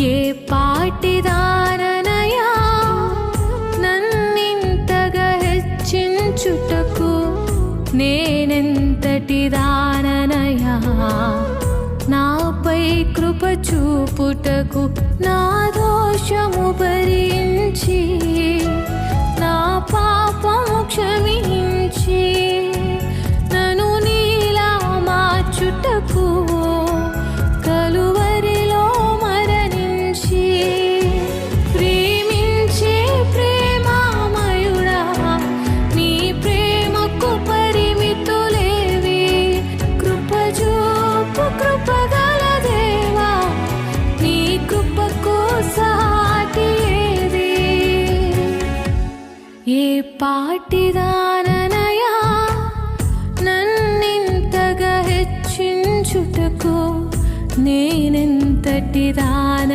ఏ పాటిదాననయా నన్నింతగా హెచ్చించుటకు, నేనెంతటి దాననయా నాపై కృప చూపుటకు. నా దోషము భరించి నా పాపము క్షమించి నన్ను నీలా మార్చుటకు కలువరిలో మరణించి ప్రేమించే ప్రేమామయుడా, నీ ప్రేమకు పరిమితులేవి. కృప చూపు కృపగల దేవా, నీ కృపకు సాటి ఏది? ఏ పాటిదాననయా నన్నింతగా హెచ్చించుటకు, నేనెంతటి దాన